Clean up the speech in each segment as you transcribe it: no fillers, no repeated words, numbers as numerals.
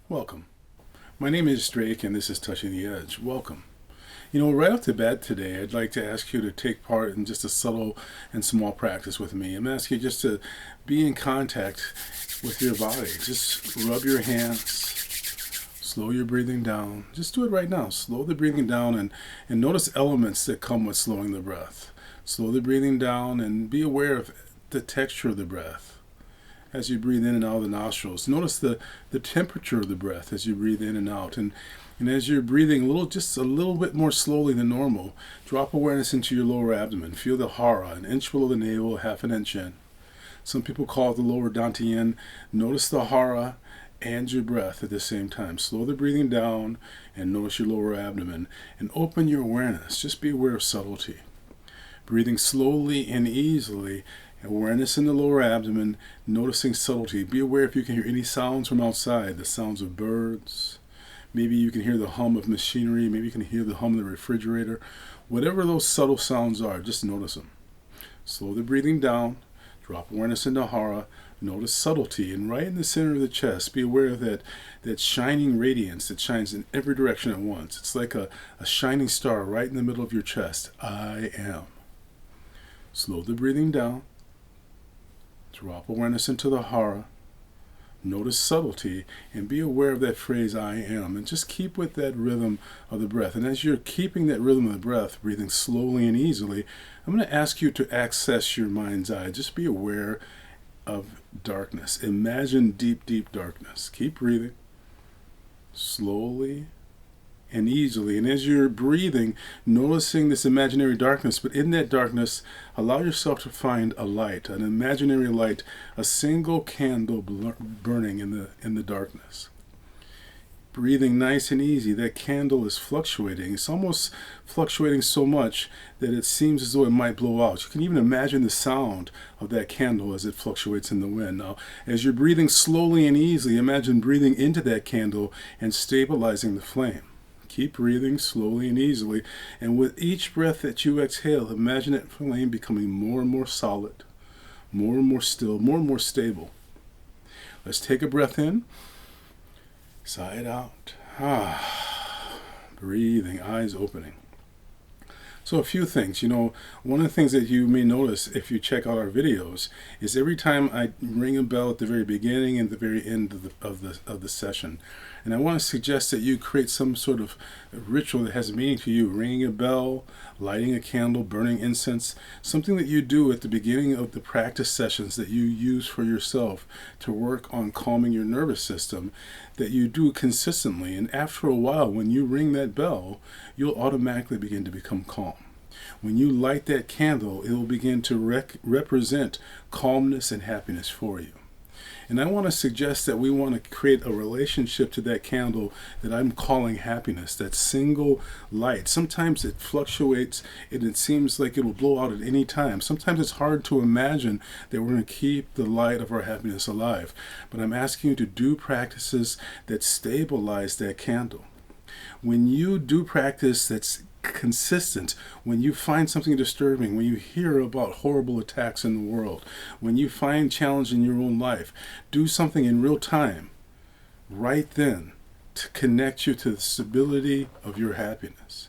Welcome. My name is Drake and this is Touching the Edge. Welcome. Right off the bat today, I'd like to ask you to take part in just a subtle and small practice with me. I'm asking you just to be in contact with your body. Just rub your hands, slow your breathing down. Just do it right now. Slow the breathing down and notice elements that come with slowing the breath. Slow the breathing down and be aware of the texture of the breath as you breathe in and out of the nostrils. Notice the temperature of the breath as you breathe in and out. And as you're breathing just a little bit more slowly than normal, drop awareness into your lower abdomen. Feel the hara, an inch below the navel, half an inch in. Some people call it the lower dantian. Notice the hara and your breath at the same time. Slow the breathing down and notice your lower abdomen. And open your awareness. Just be aware of subtlety. Breathing slowly and easily. Awareness in the lower abdomen, noticing subtlety. Be aware if you can hear any sounds from outside, the sounds of birds. Maybe you can hear the hum of machinery. Maybe you can hear the hum of the refrigerator. Whatever those subtle sounds are, just notice them. Slow the breathing down. Drop awareness into hara. Notice subtlety. And right in the center of the chest, be aware of that shining radiance that shines in every direction at once. It's like a shining star right in the middle of your chest. I am. Slow the breathing down. Drop awareness into the hara. Notice subtlety and be aware of that phrase, I am. And just keep with that rhythm of the breath. And as you're keeping that rhythm of the breath, breathing slowly and easily, I'm going to ask you to access your mind's eye. Just be aware of darkness. Imagine deep, deep darkness. Keep breathing slowly and easily. And as you're breathing, noticing this imaginary darkness, but in that darkness, allow yourself to find a light, an imaginary light, a single candle burning in the darkness. Breathing nice and easy. That candle is fluctuating. It's almost fluctuating so much that it seems as though it might blow out. You can even imagine the sound of that candle as it fluctuates in the wind. Now, as you're breathing slowly and easily, imagine breathing into that candle and stabilizing the flame. Keep breathing slowly and easily. And with each breath that you exhale, imagine that flame becoming more and more solid, more and more still, more and more stable. Let's take a breath in. Sigh it out. Breathing, eyes opening. So a few things. One of the things that you may notice if you check out our videos is every time I ring a bell at the very beginning and the very end of the session. And I want to suggest that you create some sort of ritual that has meaning to you. Ringing a bell, lighting a candle, burning incense. Something that you do at the beginning of the practice sessions that you use for yourself to work on calming your nervous system, that you do consistently. And after a while, when you ring that bell, you'll automatically begin to become calm. When you light that candle, it will begin to represent calmness and happiness for you. And I want to suggest that we want to create a relationship to that candle that I'm calling happiness, that single light. Sometimes it fluctuates and it seems like it will blow out at any time. Sometimes it's hard to imagine that we're going to keep the light of our happiness alive. But I'm asking you to do practices that stabilize that candle. When you do practice that's consistent, when you find something disturbing, when you hear about horrible attacks in the world, when you find challenge in your own life, do something in real time, right then, to connect you to the stability of your happiness.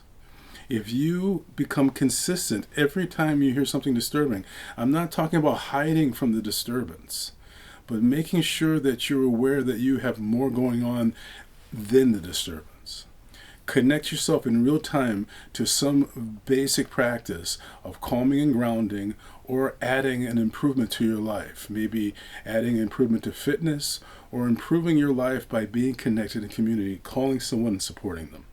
If you become consistent every time you hear something disturbing, I'm not talking about hiding from the disturbance, but making sure that you're aware that you have more going on than the disturbance. Connect yourself in real time to some basic practice of calming and grounding, or adding an improvement to your life. Maybe adding improvement to fitness, or improving your life by being connected in community, calling someone and supporting them.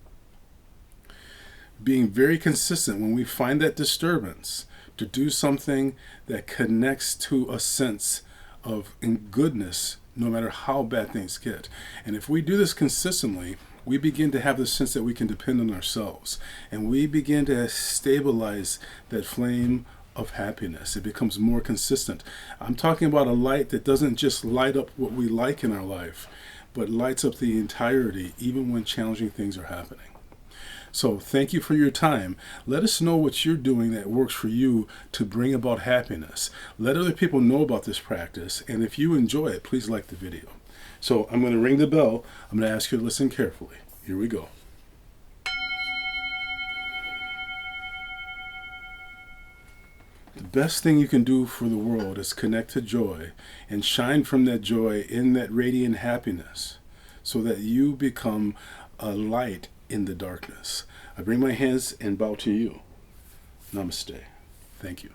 Being very consistent when we find that disturbance to do something that connects to a sense of goodness, no matter how bad things get. And if we do this consistently, we begin to have the sense that we can depend on ourselves. And we begin to stabilize that flame of happiness. It becomes more consistent. I'm talking about a light that doesn't just light up what we like in our life, but lights up the entirety, even when challenging things are happening. So thank you for your time. Let us know what you're doing that works for you to bring about happiness. Let other people know about this practice. And if you enjoy it, please like the video. So I'm going to ring the bell. I'm going to ask you to listen carefully. Here we go. The best thing you can do for the world is connect to joy and shine from that joy in that radiant happiness so that you become a light in the darkness. I bring my hands and bow to you. Namaste. Thank you.